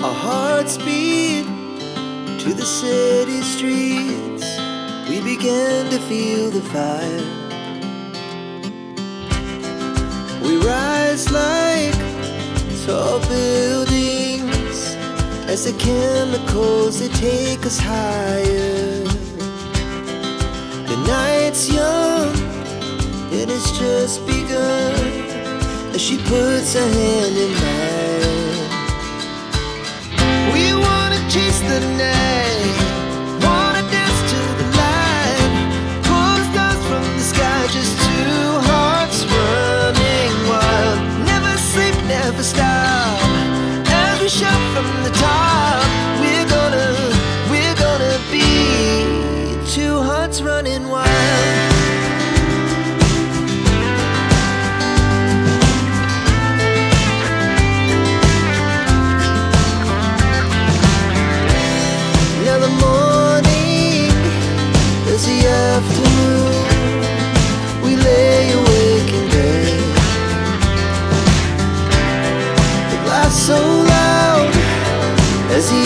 Our hearts beat to the city streets. We began to feel the fire. We rise like tall buildings as the chemicals, they take us higher. The night's young and it's just begun as she puts her hand in mine. We wanna chase the night, wanna dance to the light, pull stars from the sky, just two hearts running wild. Never sleep, never stop, as we shout from the top. We're gonna be two hearts running wild. Now the morning is the afternoon. We lay awake in bed. The laughs so loud as the